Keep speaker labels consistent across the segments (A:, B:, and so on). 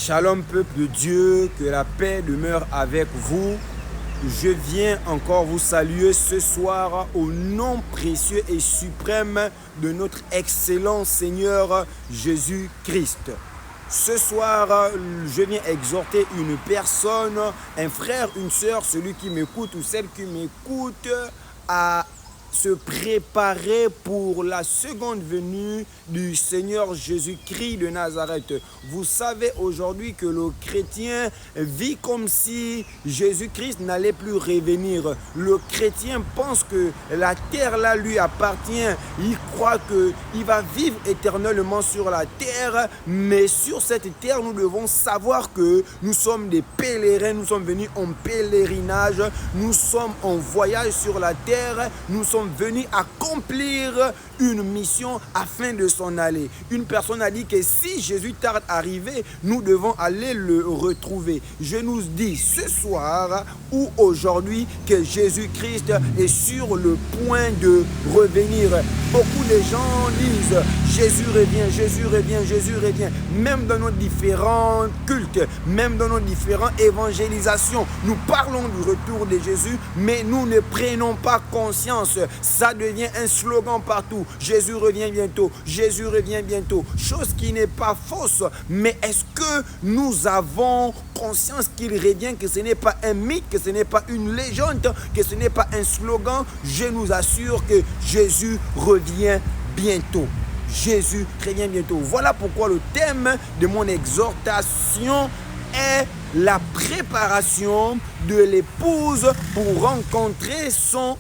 A: Shalom peuple de Dieu, que la paix demeure avec vous. Je viens encore vous saluer ce soir au nom précieux et suprême de notre excellent Seigneur Jésus-Christ. Ce soir, je viens exhorter une personne, un frère, une sœur, celui qui m'écoute ou celle qui m'écoute, à se préparer pour la seconde venue du Seigneur Jésus-Christ de Nazareth. Vous savez aujourd'hui que le chrétien vit comme si Jésus-Christ n'allait plus revenir. Le chrétien pense que la terre là lui appartient. Il croit qu'il va vivre éternellement sur la terre, mais sur cette terre, nous devons savoir que nous sommes des pèlerins, nous sommes venus en pèlerinage, nous sommes en voyage sur la terre, nous sommes venus accomplir une mission afin de s'en aller. Une personne a dit que si Jésus tarde à arriver, nous devons aller le retrouver. Je nous dis ce soir ou aujourd'hui que Jésus-Christ est sur le point de revenir. Beaucoup de gens disent Jésus revient, Jésus revient, Jésus revient. Même dans nos différents cultes, même dans nos différentes évangélisations, nous parlons du retour de Jésus, mais nous ne prenons pas conscience. Ça devient un slogan partout. Jésus revient bientôt, Jésus revient bientôt. Chose qui n'est pas fausse, mais est-ce que nous avons conscience qu'il revient, que ce n'est pas un mythe, que ce n'est pas une légende, que ce n'est pas un slogan? Je nous assure que Jésus revient bientôt. Jésus revient bientôt. Voilà pourquoi le thème de mon exhortation est la préparation de l'épouse pour rencontrer son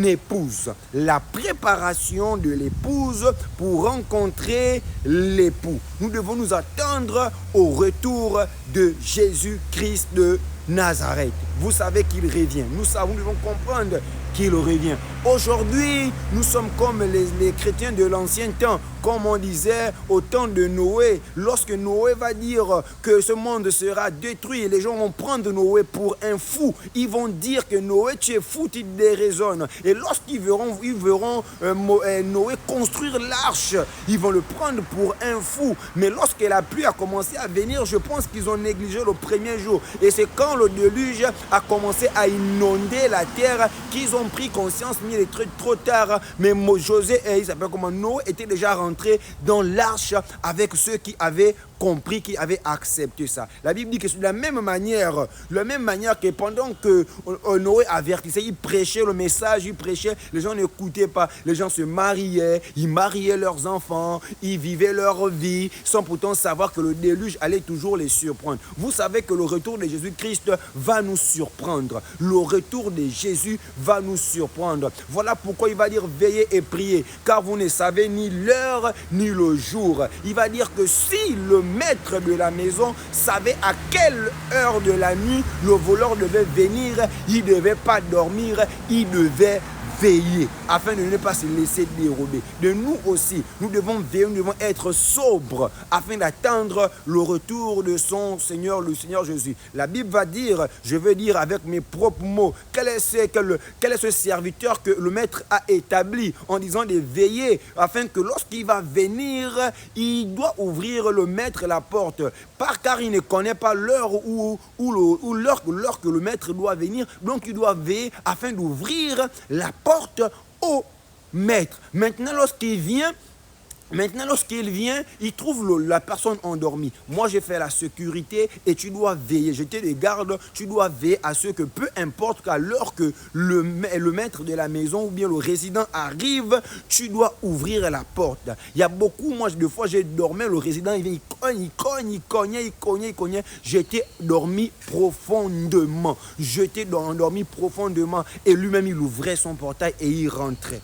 A: épouse. La préparation de l'épouse pour rencontrer l'époux. Nous devons nous attendre au retour de Jésus-Christ de Nazareth. Vous savez qu'il revient. Nous devons comprendre qu'il revient. Aujourd'hui, nous sommes comme les chrétiens de l'ancien temps. Comme on disait au temps de Noé, lorsque Noé va dire que ce monde sera détruit, les gens vont prendre Noé pour un fou. Ils vont dire que Noé, tu es fou, tu déraisonnes. Et lorsqu'ils verront Noé construire l'arche, ils vont le prendre pour un fou. Mais lorsque la pluie a commencé à venir, je pense qu'ils ont négligé le premier jour. Et c'est quand le déluge a commencé à inonder la terre qu'ils ont pris conscience, mais il est trop tard. Mais José, il s'appelle comment, Noé était déjà rentré dans l'arche avec ceux qui avaient compris, qui avaient accepté ça. La Bible dit que c'est de la même manière que pendant que Noé avertissait, il prêchait le message, les gens n'écoutaient pas, les gens se mariaient, ils mariaient leurs enfants, ils vivaient leur vie sans pourtant savoir que le déluge allait toujours les surprendre. Vous savez que le retour de Jésus-Christ va nous surprendre. Le retour de Jésus va nous surprendre. Voilà pourquoi il va dire veillez et priez, car vous ne savez ni l'heure ni le jour. Il va dire que si le maître de la maison savait à quelle heure de la nuit le voleur devait venir, il ne devait pas dormir, il devait veiller afin de ne pas se laisser dérober. De nous aussi, nous devons veiller, nous devons être sobres afin d'attendre le retour de son Seigneur, le Seigneur Jésus. La Bible va dire, je veux dire avec mes propres mots, quel est ce serviteur que le maître a établi en disant de veiller afin que lorsqu'il va venir, il doit ouvrir le maître la porte, car il ne connaît pas l'heure l'heure que le maître doit venir, donc il doit veiller afin d'ouvrir la porte au maître. Maintenant, lorsqu'il vient, il trouve la personne endormie. Moi, j'ai fait la sécurité et tu dois veiller. J'étais des gardes, tu dois veiller à ce que peu importe qu'à l'heure que le maître de la maison ou bien le résident arrive, tu dois ouvrir la porte. Il y a beaucoup, moi, des fois, j'ai dormi, le résident, il vient, il cognait. J'étais dormi profondément. Et lui-même, il ouvrait son portail et il rentrait.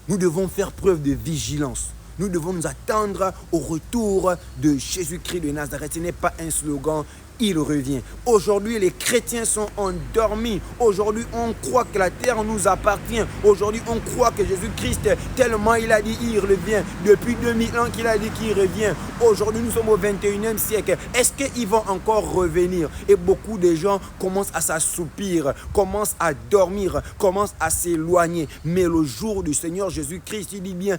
A: Nous devons faire preuve de vigilance. Nous devons nous attendre au retour de Jésus-Christ de Nazareth. Ce n'est pas un slogan, il revient. Aujourd'hui, les chrétiens sont endormis. Aujourd'hui, on croit que la terre nous appartient. Aujourd'hui, on croit que Jésus-Christ, tellement il a dit il revient. Depuis 2000 ans qu'il a dit qu'il revient. Aujourd'hui, nous sommes au 21e siècle. Est-ce qu'ils vont encore revenir? Et beaucoup de gens commencent à s'assoupir, commencent à dormir, commencent à s'éloigner. Mais le jour du Seigneur Jésus-Christ, il dit bien,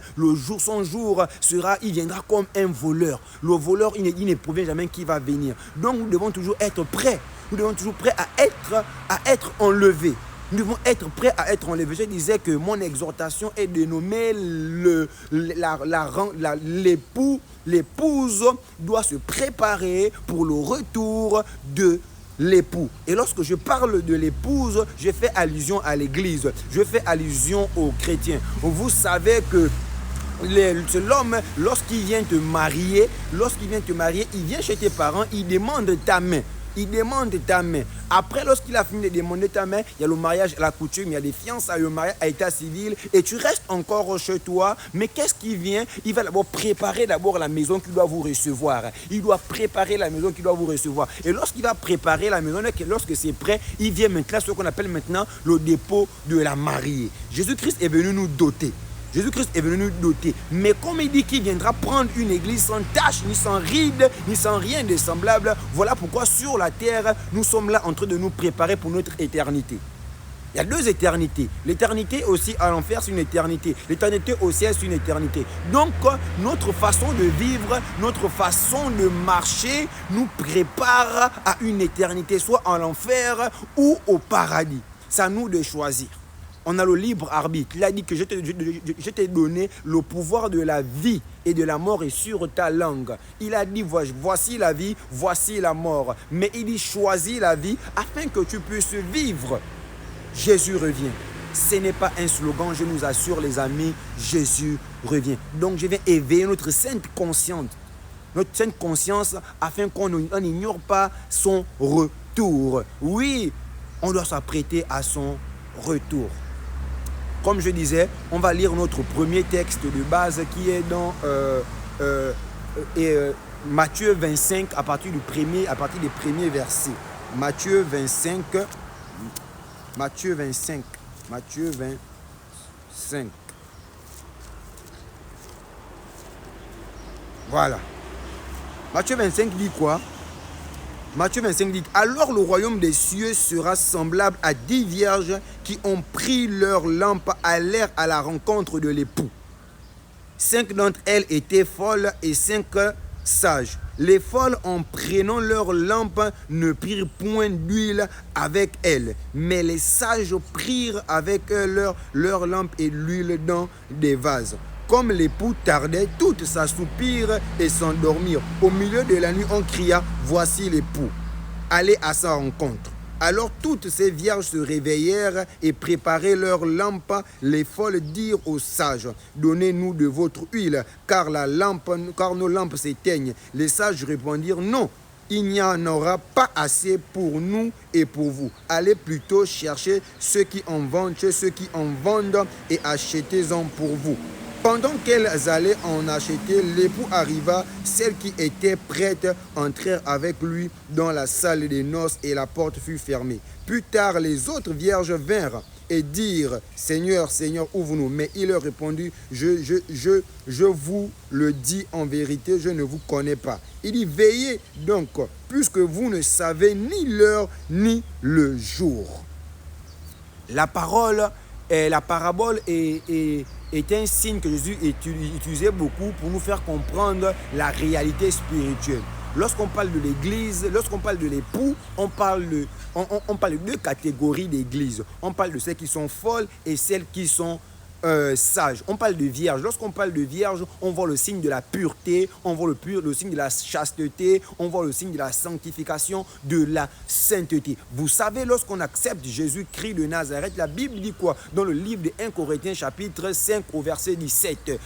A: son jour sera, il viendra comme un voleur. Le voleur, il ne provient jamais qui va venir. Donc, nous devons toujours être prêts. Nous devons toujours prêts à être enlevés. Nous devons être prêts à être enlevés. Je disais que mon exhortation est de nommer l'épouse doit se préparer pour le retour de l'époux. Et lorsque je parle de l'épouse, je fais allusion à l'église. Je fais allusion aux chrétiens. Vous savez que l'homme, lorsqu'il vient te marier, il vient chez tes parents, il demande ta main. Après, lorsqu'il a fini de demander ta main, il y a le mariage à la coutume, il y a des fiançailles, le mariage à l'état civil, et tu restes encore chez toi. Mais qu'est-ce qui vient? Il va d'abord préparer la maison qui doit vous recevoir. Il doit préparer la maison qui doit vous recevoir. Et lorsqu'il va préparer la maison, lorsque c'est prêt, il vient maintenant ce qu'on appelle maintenant le dépôt de la mariée. Jésus-Christ est venu nous doter. Mais comme il dit qu'il viendra prendre une église sans tache, ni sans ride, ni sans rien de semblable, voilà pourquoi sur la terre, nous sommes là en train de nous préparer pour notre éternité. Il y a deux éternités. L'éternité aussi à l'enfer, c'est une éternité. L'éternité au ciel, c'est une éternité. Donc, notre façon de vivre, notre façon de marcher nous prépare à une éternité, soit en l'enfer ou au paradis. C'est à nous de choisir. On a le libre arbitre. Il a dit que je t'ai donné le pouvoir de la vie et de la mort est sur ta langue. Il a dit voici la vie, voici la mort. Mais il dit choisis la vie afin que tu puisses vivre. Jésus revient. Ce n'est pas un slogan, je nous assure les amis, Jésus revient. Donc je vais éveiller notre sainte conscience afin qu'on n'ignore pas son retour. Oui, on doit s'apprêter à son retour. Comme je disais, on va lire notre premier texte de base qui est dans Matthieu 25 à partir des premiers versets. Matthieu 25. Voilà. Matthieu 25 dit quoi? Matthieu 25 dit « Alors le royaume des cieux sera semblable à 10 vierges qui ont pris leur lampe, allèrent à la rencontre de l'époux. 5 d'entre elles étaient folles et 5 sages. Les folles, en prenant leur lampe, ne prirent point d'huile avec elles, mais les sages prirent avec leur lampe et l'huile dans des vases. Comme l'époux tardait, toutes s'assoupirent et s'endormirent. Au milieu de la nuit, on cria, voici l'époux. Allez à sa rencontre. Alors toutes ces vierges se réveillèrent et préparèrent leurs lampes. Les folles dirent aux sages, donnez-nous de votre huile, car nos lampes s'éteignent. Les sages répondirent, non, il n'y en aura pas assez pour nous et pour vous. Allez plutôt chercher ceux qui en vendent et achetez-en pour vous. Pendant qu'elles allaient en acheter, l'époux arriva, celles qui étaient prêtes entrèrent avec lui dans la salle des noces et la porte fut fermée. Plus tard, les autres vierges vinrent et dirent, Seigneur, Seigneur, ouvre-nous. Mais il leur répondit, je vous le dis en vérité, je ne vous connais pas. Il dit, veillez donc, puisque vous ne savez ni l'heure ni le jour. La parabole est un signe que Jésus utilisait beaucoup pour nous faire comprendre la réalité spirituelle. Lorsqu'on parle de l'église, lorsqu'on parle de l'époux, on parle de deux catégories d'églises. On parle de celles qui sont folles et celles qui sont sages. On parle de vierge. Lorsqu'on parle de vierge, on voit le signe de la pureté, on voit le signe de la chasteté, on voit le signe de la sanctification, de la sainteté. Vous savez, lorsqu'on accepte Jésus-Christ de Nazareth, la Bible dit quoi? Dans le livre de 1 Corinthiens chapitre 5 au verset 17.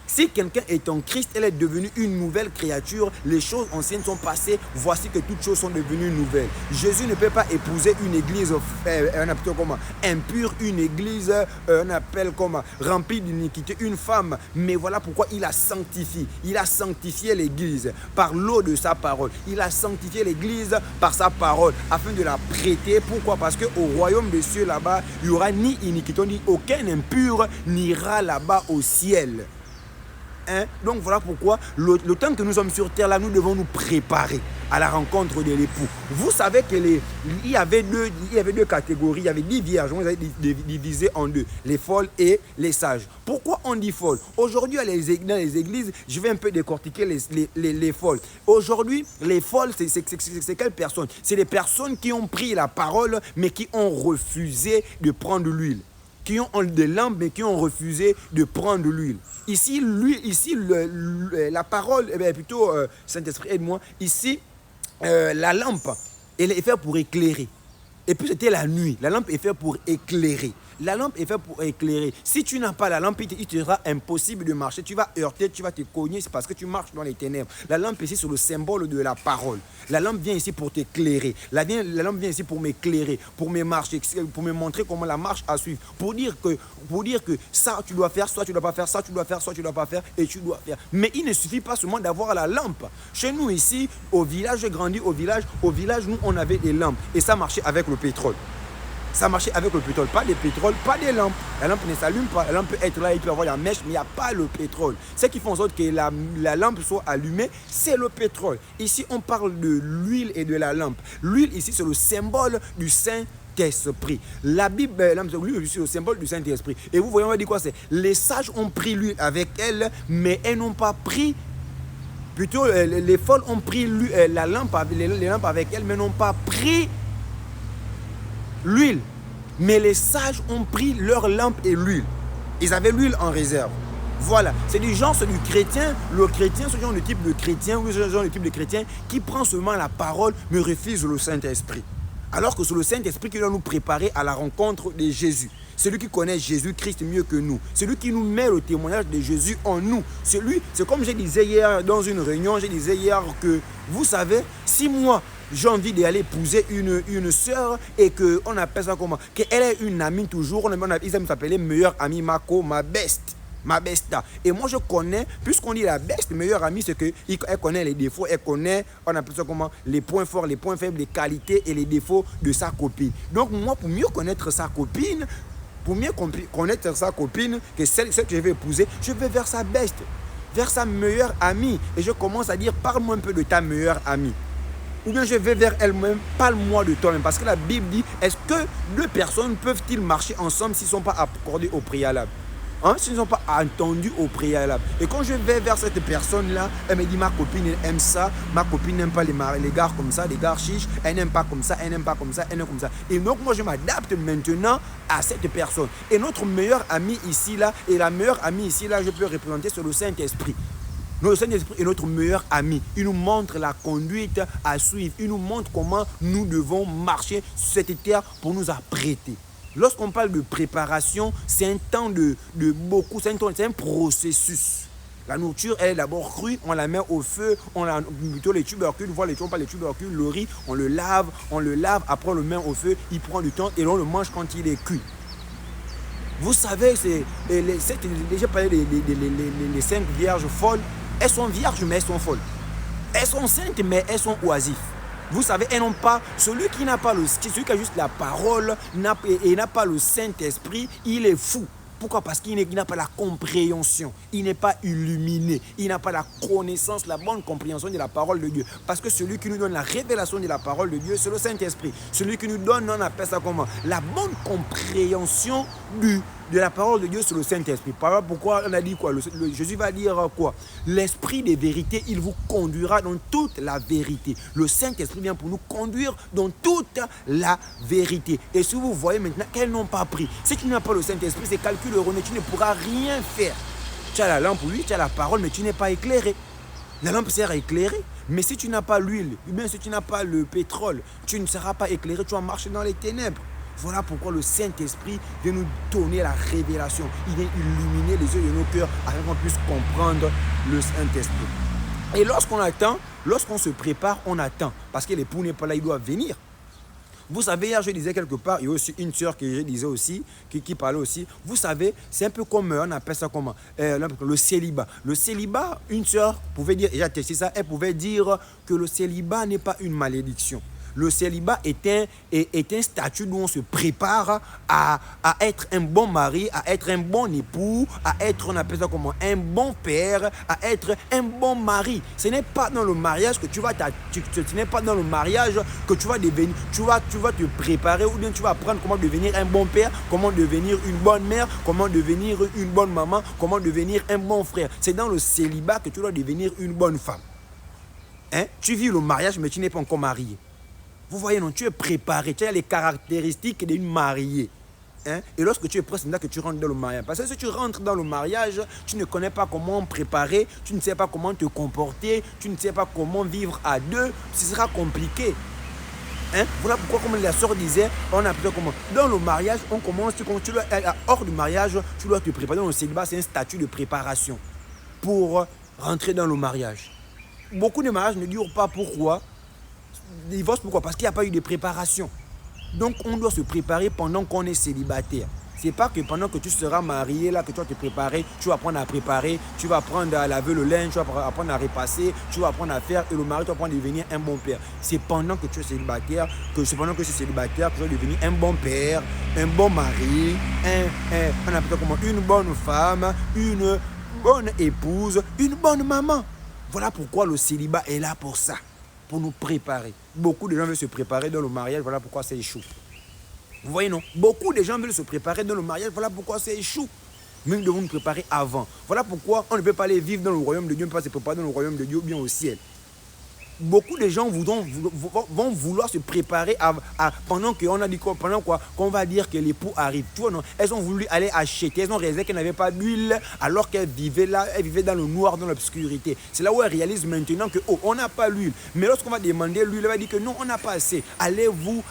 A: Si quelqu'un est en Christ, elle est devenue une nouvelle créature. Les choses anciennes sont passées. Voici que toutes choses sont devenues nouvelles. Jésus ne peut pas épouser une église impure, une église remplie d'iniquité, une femme. Mais voilà pourquoi il a sanctifié. Il a sanctifié l'église par l'eau de sa parole. Il a sanctifié l'église par sa parole afin de la prêter. Pourquoi? Parce qu'au royaume des cieux là-bas, il n'y aura ni iniquité, ni aucun impur n'ira là-bas au ciel. Donc voilà pourquoi le temps que nous sommes sur terre là, nous devons nous préparer à la rencontre de l'époux. Vous savez qu'il y avait deux catégories, il y avait 10 vierges, on les avait divisées en deux, les folles et les sages. Pourquoi on dit folles? Aujourd'hui, dans les églises, je vais un peu décortiquer les folles. Aujourd'hui, les folles, c'est quelles personnes? C'est les personnes qui ont pris la parole, mais qui ont refusé de prendre l'huile. Qui ont des lampes, mais qui ont refusé de prendre l'huile. Ici, la parole, plutôt, Saint-Esprit, aide-moi. Ici, la lampe, elle est faite pour éclairer. Et puis, c'était la nuit. La lampe est faite pour éclairer. La lampe est faite pour éclairer. Si tu n'as pas la lampe, il te sera impossible de marcher. Tu vas heurter, tu vas te cogner, c'est parce que tu marches dans les ténèbres. La lampe ici, c'est le symbole de la parole. La lampe vient ici pour t'éclairer. La lampe vient ici pour m'éclairer, pour me marcher, pour me montrer comment la marche à suivre. Pour dire que ça, tu dois faire, soit tu ne dois pas faire, ça, tu dois faire, soit tu ne dois pas faire, et tu dois faire. Mais il ne suffit pas seulement d'avoir la lampe. Chez nous ici, au village, j'ai grandi au village, nous, on avait des lampes. Et ça marchait avec le pétrole. Ça marchait avec le pétrole, pas des pétroles, pas des lampes. La lampe ne s'allume pas, la lampe peut être là, il peut avoir la mèche, mais il n'y a pas le pétrole. Ce qui fait en sorte que la lampe soit allumée, c'est le pétrole. Ici, on parle de l'huile et de la lampe. L'huile, ici, c'est le symbole du Saint-Esprit. La Bible, l'huile, c'est le symbole du Saint-Esprit. Et vous voyez, on va dire quoi? C'est les sages ont pris l'huile avec elles, mais elles n'ont pas pris. Plutôt, les folles ont pris la lampe, les lampes avec elles, mais n'ont pas pris l'huile. Mais les sages ont pris leur lampe et l'huile. Ils avaient l'huile en réserve. Voilà, c'est du genre, c'est du chrétien. Le chrétien, ce genre de type de chrétien, ou ce genre de type de chrétien qui prend seulement la parole, mais refuse le Saint-Esprit. Alors que c'est le Saint-Esprit qui doit nous préparer à la rencontre de Jésus. Celui qui connaît Jésus-Christ mieux que nous. Celui qui nous met le témoignage de Jésus en nous. C'est comme je disais hier dans une réunion, je disais hier que, vous savez, si moi, j'ai envie d'aller épouser une sœur et qu'on appelle ça comment? Qu'elle est une amie toujours, ils aiment s'appeler meilleure amie, ma besta. Et moi je connais, puisqu'on dit la best, meilleure amie, c'est qu'elle connaît les défauts, elle connaît, on appelle ça comment? Les points forts, les points faibles, les qualités et les défauts de sa copine. Donc moi, pour mieux connaître sa copine, que celle que je vais épouser, je vais vers sa best, vers sa meilleure amie. Et je commence à dire, parle-moi un peu de ta meilleure amie. Ou bien je vais vers elle-même, parle-moi de toi-même. Parce que la Bible dit, est-ce que deux personnes peuvent-ils marcher ensemble s'ils ne sont pas accordés au préalable? S'ils ne sont pas entendus au préalable. Et quand je vais vers cette personne-là, elle me dit, ma copine elle aime ça, ma copine n'aime pas les gars comme ça, les gars chiches, elle n'aime pas comme ça, elle n'aime pas comme ça, elle n'aime comme ça. Et donc moi je m'adapte maintenant à cette personne. Et notre meilleur ami ici, là, et la meilleure amie ici, là, je peux représenter sur le Saint-Esprit. Le Saint-Esprit est notre meilleur ami. Il nous montre la conduite à suivre. Il nous montre comment nous devons marcher sur cette terre pour nous apprêter. Lorsqu'on parle de préparation, c'est un temps de beaucoup, c'est un processus. La nourriture, elle est d'abord crue, on la met au feu, plutôt les tubercules, pas les tubercules, le riz, on le lave, après on le met au feu, il prend du temps et on le mange quand il est cuit. Vous savez, j'ai parlé des 5 vierges folles. Elles sont vierges, mais elles sont folles. Elles sont saintes, mais elles sont oisives. Vous savez, elles n'ont pas, celui qui a juste la parole et n'a pas le Saint-Esprit, il est fou. Pourquoi? Parce qu'il n'a pas la compréhension, il n'est pas illuminé, il n'a pas la connaissance, la bonne compréhension de la parole de Dieu. Parce que celui qui nous donne la révélation de la parole de Dieu, c'est le Saint-Esprit. Celui qui nous donne, on appelle ça comment? La bonne compréhension de la parole de Dieu, c'est le Saint-Esprit. Pourquoi on a dit quoi? Jésus va dire quoi? L'Esprit des vérités, il vous conduira dans toute la vérité. Le Saint-Esprit vient pour nous conduire dans toute la vérité. Et si vous voyez maintenant qu'elles n'ont pas pris, si tu n'as pas le Saint-Esprit, c'est calcul erroné, tu ne pourras rien faire. Tu as la lampe, oui, tu as la parole, mais tu n'es pas éclairé. La lampe sert à éclairer, mais si tu n'as pas l'huile, ou bien si tu n'as pas le pétrole, tu ne seras pas éclairé, tu vas marcher dans les ténèbres. Voilà pourquoi le Saint-Esprit vient nous donner la révélation. Il vient illuminer les yeux de nos cœurs afin qu'on puisse comprendre le Saint-Esprit. Et lorsqu'on attend, lorsqu'on se prépare, on attend. Parce que l'époux n'est pas là, il doit venir. Vous savez, hier je disais quelque part, il y a aussi une sœur que je disais aussi, qui parlait aussi. Vous savez, c'est un peu comme, on appelle ça comment, le célibat. Le célibat, une sœur pouvait dire, et j'ai testé ça, elle pouvait dire que le célibat n'est pas une malédiction. Le célibat est un statut où on se prépare à être un bon mari, à être un bon époux, à être, on appelle ça comment, un bon père, à être un bon mari. Ce n'est pas dans le mariage que tu vas ce n'est pas dans le mariage que tu vas devenir, tu vas te préparer ou bien tu vas apprendre comment devenir un bon père, comment devenir une bonne mère, comment devenir une bonne maman, comment devenir un bon frère. C'est dans le célibat que tu dois devenir une bonne femme. Hein? Tu vis le mariage mais tu n'es pas encore marié. Vous voyez, non, tu es préparé, tu as les caractéristiques d'une mariée. Hein? Et lorsque tu es prêt, c'est là que tu rentres dans le mariage. Parce que si tu rentres dans le mariage, tu ne connais pas comment préparer, tu ne sais pas comment te comporter, tu ne sais pas comment vivre à deux, ce sera compliqué. Hein? Voilà pourquoi, comme la sœur disait, on appelle comment. Dans le mariage, on commence, hors du mariage, tu dois te préparer. Dans le célibat, c'est un statut de préparation pour rentrer dans le mariage. Beaucoup de mariages ne durent pas. Pourquoi? Divorce, pourquoi? Parce qu'il n'y a pas eu de préparation. Donc on doit se préparer pendant qu'on est célibataire. C'est pas que pendant que tu seras marié, là, que tu vas te préparer, tu vas apprendre à préparer, tu vas apprendre à laver le linge, tu vas apprendre à repasser, tu vas apprendre à faire, et le mari, tu vas apprendre à devenir un bon père. C'est pendant que tu es célibataire, que tu vas devenir un bon père, un bon mari, on appelle ça comment, une bonne femme, une bonne épouse, une bonne maman. Voilà pourquoi le célibat est là pour ça. Pour nous préparer. Beaucoup de gens veulent se préparer dans le mariage, voilà pourquoi ça échoue. Vous voyez, non? Beaucoup de gens veulent se préparer dans le mariage, voilà pourquoi ça échoue. Mais nous devons nous préparer avant. Voilà pourquoi on ne peut pas aller vivre dans le royaume de Dieu, on ne peut pas se préparer dans le royaume de Dieu ou bien au ciel. Beaucoup de gens vont vouloir se préparer pendant qu'on a dit quoi, pendant quoi, qu'on va dire que l'époux arrive. Tu vois, non? Elles ont voulu aller acheter, elles ont réalisé qu'elles n'avaient pas d'huile alors qu'elles vivaient là, elles vivaient dans le noir, dans l'obscurité. C'est là où elles réalisent maintenant que on n'a pas l'huile. Mais lorsqu'on va demander l'huile, elle va dire que non, on n'a pas assez. Allez-vous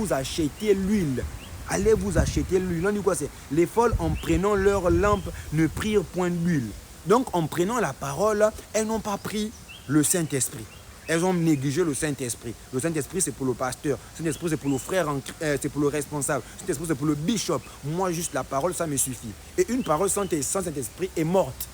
A: acheter l'huile. Allez-vous acheter l'huile. On dit quoi? C'est les folles en prenant leur lampe ne prirent point d'huile. Donc en prenant la parole, elles n'ont pas pris le Saint-Esprit. Elles ont négligé le Saint-Esprit. Le Saint-Esprit, c'est pour le pasteur. Le Saint-Esprit, c'est pour le frère, c'est pour le responsable. Le Saint-Esprit, c'est pour le bishop. Moi, juste la parole, ça me suffit. Et une parole sans Saint-Esprit est morte.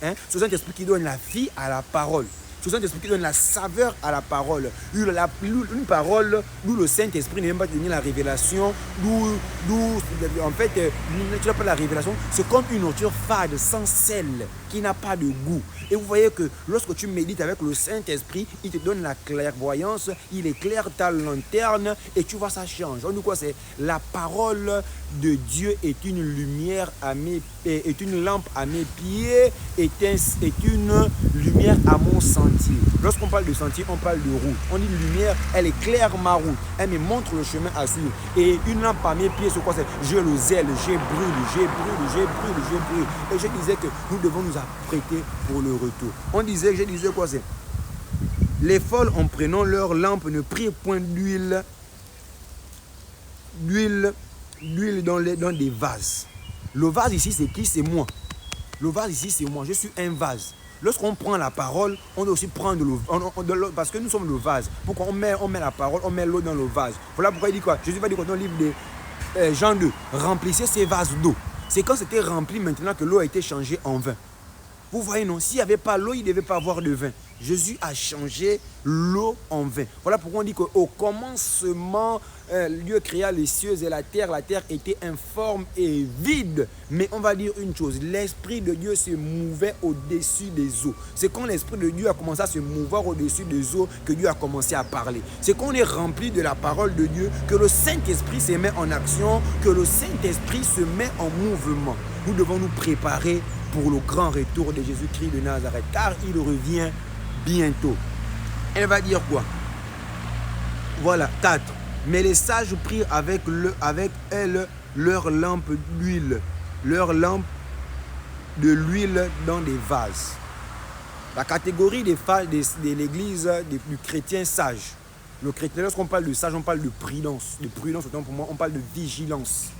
A: Hein? C'est le Saint-Esprit qui donne la vie à la parole. C'est le Saint-Esprit qui donne la saveur à la parole. Une parole d'où le Saint-Esprit n'est même pas donné la révélation, en fait, tu n'as pas la révélation, c'est comme une nourriture fade, sans sel, qui n'a pas de goût. Et vous voyez que lorsque tu médites avec le Saint-Esprit, il te donne la clairvoyance, il éclaire ta lanterne et tu vois, ça change. On dit quoi? C'est la parole de Dieu est une lumière est une lampe à mes pieds, est une lumière à mon sentier. Lorsqu'on parle de sentier, on parle de route. On dit lumière, elle éclaire ma route. Elle me montre le chemin à suivre. Et une lampe à mes pieds, c'est quoi? C'est je le zèle, je brûle. Et je disais que nous devons nous apprêter pour le retour. Je disais quoi? C'est les folles en prenant leur lampe ne prirent point d'huile dans des vases. Le vase ici, c'est qui? C'est moi. Le vase ici, c'est moi. Je suis un vase. Lorsqu'on prend la parole, on doit aussi prendre l'eau. Parce que nous sommes le vase. Pourquoi on met la parole, on met l'eau dans le vase. Voilà pourquoi il dit quoi? Jésus va dire dans le livre de Jean 2, remplissez ces vases d'eau. C'est quand c'était rempli maintenant que l'eau a été changée en vin. Vous voyez, non? S'il n'y avait pas l'eau, il ne devait pas avoir de vin. Jésus a changé l'eau en vin. Voilà pourquoi on dit qu'au commencement, Dieu créa les cieux et la terre. La terre était informe et vide. Mais on va dire une chose, l'Esprit de Dieu se mouvait au-dessus des eaux. C'est quand l'Esprit de Dieu a commencé à se mouvoir au-dessus des eaux que Dieu a commencé à parler. C'est quand on est rempli de la parole de Dieu que le Saint-Esprit se met en action, que le Saint-Esprit se met en mouvement. Nous devons nous préparer pour le grand retour de Jésus-Christ de Nazareth, car il revient bientôt. Elle va dire quoi? Voilà, 4. Mais les sages prirent avec elles leur lampe d'huile, leur lampe de l'huile dans des vases. La catégorie des l'église du chrétien sage. Le chrétien, lorsqu'on parle de sage, on parle de prudence. De prudence, autant pour moi, on parle de vigilance.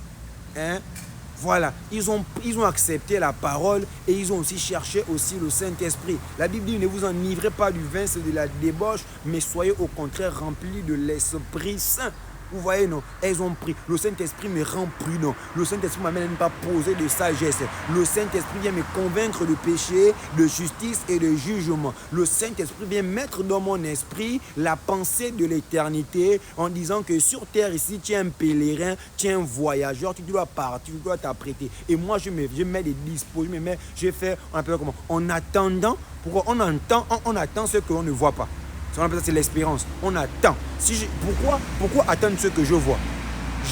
A: Hein? Voilà, ils ont accepté la parole et ils ont aussi cherché aussi le Saint-Esprit. La Bible dit, ne vous enivrez pas du vin, c'est de la débauche, mais soyez au contraire remplis de l'Esprit Saint. Vous voyez, non? Elles ont pris. Le Saint-Esprit me rend prudent. Le Saint-Esprit m'amène à ne pas poser de sagesse. Le Saint-Esprit vient me convaincre de péché, de justice et de jugement. Le Saint-Esprit vient mettre dans mon esprit la pensée de l'éternité en disant que sur terre ici, tu es un pèlerin, tu es un voyageur, tu dois partir, tu dois t'apprêter. Et moi, je mets des dispos, je fais, on appelle comment? En attendant, on attend ce que l'on ne voit pas. On appelle ça, c'est l'espérance. On attend. Pourquoi attendre ce que je vois?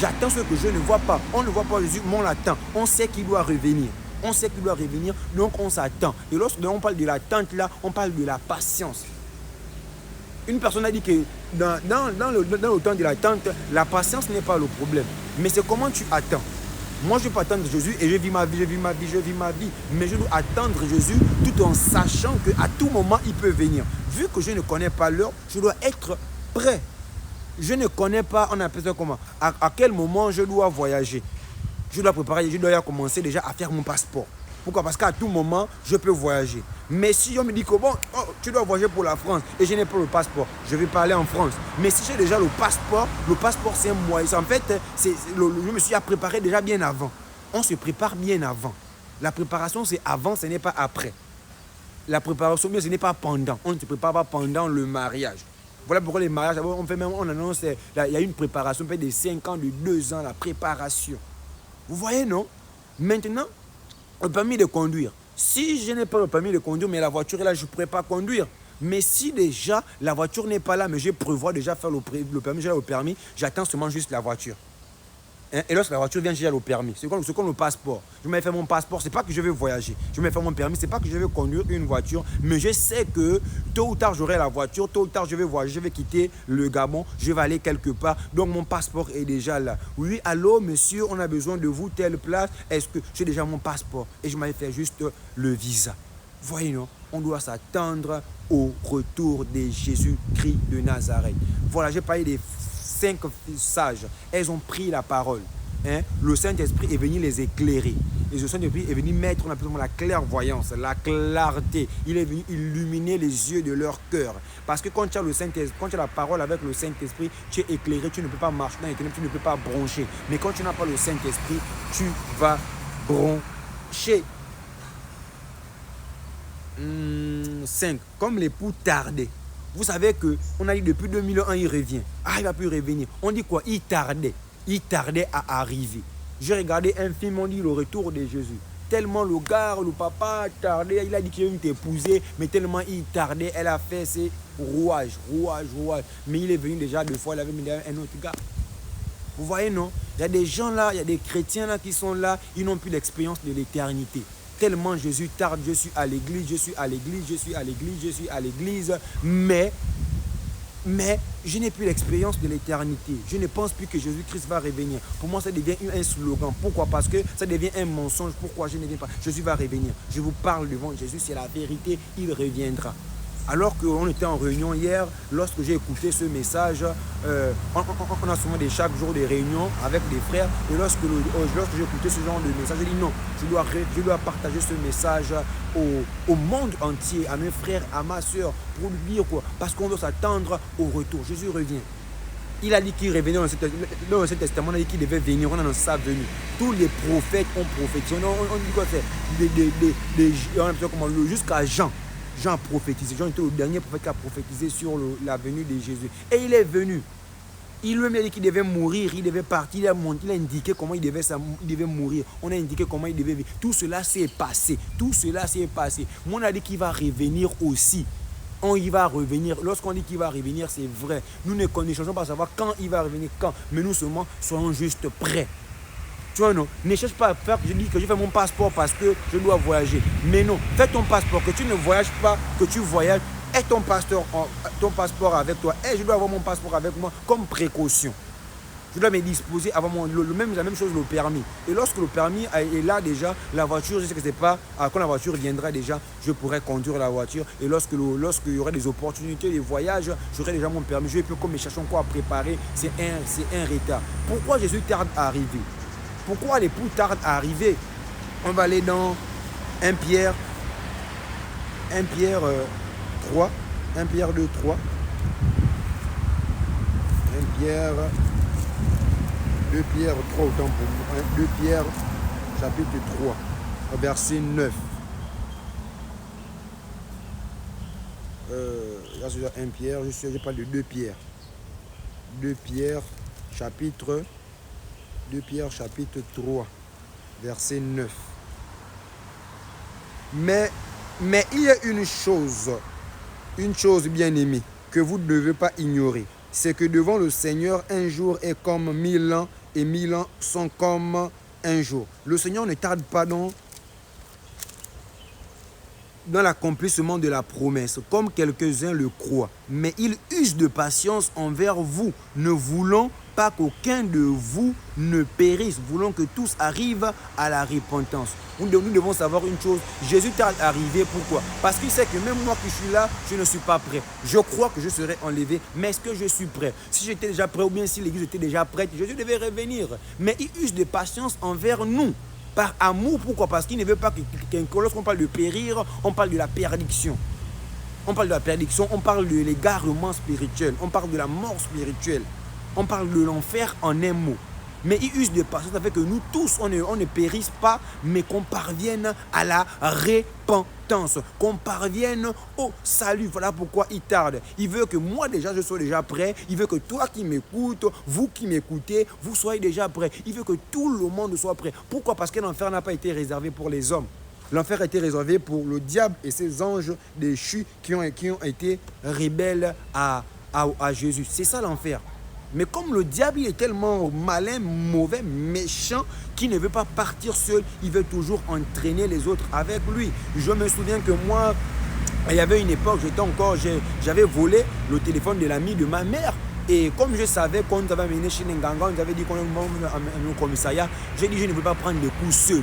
A: J'attends ce que je ne vois pas. On ne voit pas Jésus, mais on l'attend. On sait qu'il doit revenir. On sait qu'il doit revenir, donc on s'attend. Et lorsque on parle de l'attente là, on parle de la patience. Une personne a dit que dans le temps de l'attente, la patience n'est pas le problème. Mais c'est comment tu attends. Moi, je peux attendre Jésus et je vis ma vie. Mais je dois attendre Jésus tout en sachant qu'à tout moment, il peut venir. Vu que je ne connais pas l'heure, je dois être prêt. Je ne connais pas, on appelle ça comment, à quel moment je dois voyager. Je dois préparer, je dois commencer déjà à faire mon passeport. Pourquoi? Parce qu'à tout moment, je peux voyager. Mais si on me dit que bon, tu dois voyager pour la France et je n'ai pas le passeport, je vais pas aller en France. Mais si j'ai déjà le passeport c'est un moyen. En fait, je me suis préparé déjà bien avant. On se prépare bien avant. La préparation, c'est avant, ce n'est pas après. La préparation, ce n'est pas pendant. On ne se prépare pas pendant le mariage. Voilà pourquoi les mariages, on annonce, il y a une préparation, peut-être de 5 ans, de 2 ans, la préparation. Vous voyez, non? Maintenant, le permis de conduire. Si je n'ai pas le permis de conduire, mais la voiture est là, je ne pourrais pas conduire. Mais si déjà la voiture n'est pas là, mais je prévois déjà faire le permis, j'ai le permis, j'attends seulement juste la voiture. Et lorsque la voiture vient, j'ai le permis. C'est comme le passeport. Je m'ai fait mon passeport, ce n'est pas que je vais voyager. Je m'ai fait mon permis, ce n'est pas que je vais conduire une voiture. Mais je sais que tôt ou tard, j'aurai la voiture. Tôt ou tard, je vais voyager, je vais quitter le Gabon. Je vais aller quelque part. Donc, mon passeport est déjà là. Oui, allô, monsieur, on a besoin de vous, telle place. Est-ce que j'ai déjà mon passeport? Et je m'avais fait juste le visa. Voyez, non? On doit s'attendre au retour de Jésus-Christ de Nazareth. Voilà, j'ai parlé des 5 sages, elles ont pris la parole. Le Saint-Esprit est venu les éclairer. Et le Saint-Esprit est venu mettre, on appelle la clairvoyance, la clarté. Il est venu illuminer les yeux de leur cœur. Parce que quand tu as le Saint-Esprit, quand tu as la parole avec le Saint-Esprit, tu es éclairé, tu ne peux pas marcher dans les ténèbres, tu ne peux pas broncher. Mais quand tu n'as pas le Saint-Esprit, tu vas broncher. 5. Comme l'époux tardait. Vous savez qu'on a dit depuis 2000 ans, il revient. Ah, il va plus revenir. On dit quoi? Il tardait. Il tardait à arriver. J'ai regardé un film, on dit le retour de Jésus. Tellement le gars, le papa tardait, il a dit qu'il allait t'épouser, mais tellement il tardait, elle a fait ses rouages. Mais il est venu déjà 2 fois, il avait mis un autre gars. Vous voyez, non? Il y a des gens là, il y a des chrétiens là qui sont là, ils n'ont plus l'expérience de l'éternité. Tellement Jésus tarde, je suis à l'église, mais je n'ai plus l'expérience de l'éternité. Je ne pense plus que Jésus-Christ va revenir. Pour moi, ça devient un slogan. Pourquoi? Parce que ça devient un mensonge. Pourquoi je ne viens pas? Jésus va revenir. Je vous parle devant Jésus, c'est la vérité, il reviendra. Alors qu'on était en réunion hier, lorsque j'ai écouté ce message, on a souvent chaque jour des réunions avec des frères. Et lorsque j'ai écouté ce genre de message, j'ai dit non, je dois partager ce message au monde entier, à mes frères, à ma soeur, pour lui dire quoi? Parce qu'on doit s'attendre au retour. Jésus revient. Il a dit qu'il revenait dans ce testament, on a dit qu'il devait venir, on annonce sa venue. Tous les prophètes ont prophétisé. On dit quoi faire? Jusqu'à Jean. Jean a prophétisé. Jean était le dernier prophète qui a prophétisé sur la venue de Jésus. Et il est venu. Il lui a dit qu'il devait mourir, il devait partir, il a indiqué comment il devait mourir. On a indiqué comment il devait vivre. Tout cela s'est passé. Moi, on a dit qu'il va revenir aussi. Il va revenir. Lorsqu'on dit qu'il va revenir, c'est vrai. Nous ne cherchons pas à savoir quand il va revenir, mais nous seulement soyons juste prêts. Tu vois, non, ne cherche pas à faire que je dis que je fais mon passeport parce que je dois voyager. Mais non, fais ton passeport, que tu ne voyages pas, que tu voyages, aie ton passeport avec toi. Et je dois avoir mon passeport avec moi comme précaution. Je dois me disposer avant la même chose le permis. Et lorsque le permis est là déjà, la voiture, je sais que c'est pas, quand la voiture viendra déjà, je pourrai conduire la voiture. Et lorsqu'il y aura des opportunités, des voyages, j'aurai déjà mon permis. Je vais plus comme mes cherchons encore à préparer, c'est un retard. Pourquoi Jésus tarde à arriver? Pourquoi l'époux tarde à arriver? On va aller dans 1 Pierre 3, 1 Pierre 2, 3. 1 Pierre 2 Pierre 3, autant pour moi. 2 Pierre chapitre 3, verset 9. Là, c'est 1 Pierre, je parle de 2 Pierre. 2 Pierre chapitre 3, verset 9. Mais il y a une chose bien aimée, que vous ne devez pas ignorer. C'est que devant le Seigneur, un jour est comme 1000 ans, et 1000 ans sont comme un jour. Le Seigneur ne tarde pas dans l'accomplissement de la promesse, comme quelques-uns le croient. Mais il use de patience envers vous, ne voulant pas qu'aucun de vous ne périsse, voulant que tous arrivent à la repentance. Nous devons savoir une chose, Jésus tarde à arriver, pourquoi? Parce qu'il sait que même moi qui suis là, je ne suis pas prêt. Je crois que je serai enlevé, mais est-ce que je suis prêt? Si j'étais déjà prêt ou bien si l'église était déjà prête, Jésus devait revenir. Mais il use de patience envers nous. Par amour, pourquoi? Parce qu'il ne veut pas que lorsqu'on parle de périr, on parle de la perdition. On parle de la perdition, on parle de l'égarement spirituel, on parle de la mort spirituelle, on parle de l'enfer en un mot. Mais il use de patience afin que nous tous, on ne périsse pas, mais qu'on parvienne à la repentance, qu'on parvienne au salut. Voilà pourquoi il tarde. Il veut que moi déjà, je sois déjà prêt. Il veut que toi qui m'écoutes, vous qui m'écoutez, vous soyez déjà prêts. Il veut que tout le monde soit prêt. Pourquoi? Parce que l'enfer n'a pas été réservé pour les hommes. L'enfer a été réservé pour le diable et ses anges déchus qui ont été rebelles à Jésus. C'est ça l'enfer. Mais comme le diable il est tellement malin, mauvais, méchant, qu'il ne veut pas partir seul, il veut toujours entraîner les autres avec lui. Je me souviens que moi, il y avait une époque, j'avais volé le téléphone de l'ami de ma mère. Et comme je savais qu'on nous avait amené chez Nganga, on nous avait dit qu'on allait au commissariat, j'ai dit je ne veux pas prendre des coups seul.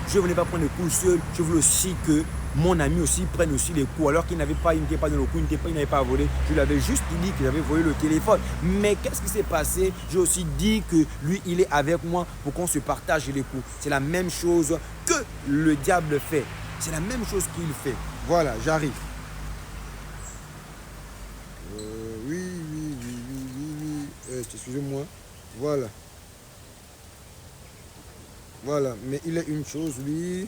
A: Je ne voulais pas prendre des coups seul, je voulais aussi que mon ami aussi prenne aussi les coups, alors qu'il n'était pas dans le coup, il n'avait pas volé. Je lui avais juste dit que j'avais volé le téléphone. Mais qu'est-ce qui s'est passé? J'ai aussi dit que lui, il est avec moi pour qu'on se partage les coups. C'est la même chose que le diable fait. C'est la même chose qu'il fait. Voilà, j'arrive. Oui. Excusez-moi. Voilà, mais il est une chose, lui,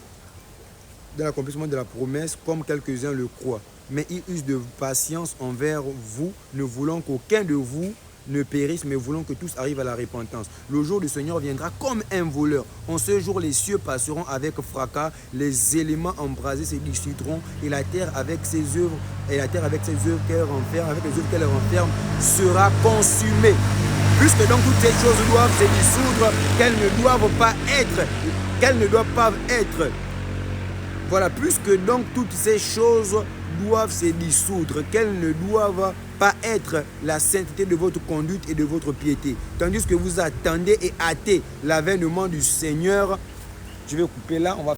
A: dans l'accomplissement de la promesse, comme quelques-uns le croient. Mais il use de patience envers vous, ne voulant qu'aucun de vous ne périsse, mais voulant que tous arrivent à la repentance. Le jour du Seigneur viendra comme un voleur. En ce jour, les cieux passeront avec fracas, les éléments embrasés se dissoudront, et la terre avec ses œuvres, qu'elle renferme, sera consumée. Puisque donc toutes ces choses doivent se dissoudre, qu'elles ne doivent pas être. Voilà, puisque donc toutes ces choses doivent se dissoudre, qu'elles ne doivent pas être la sainteté de votre conduite et de votre piété. Tandis que vous attendez et hâtez l'avènement du Seigneur. Je vais couper là, on va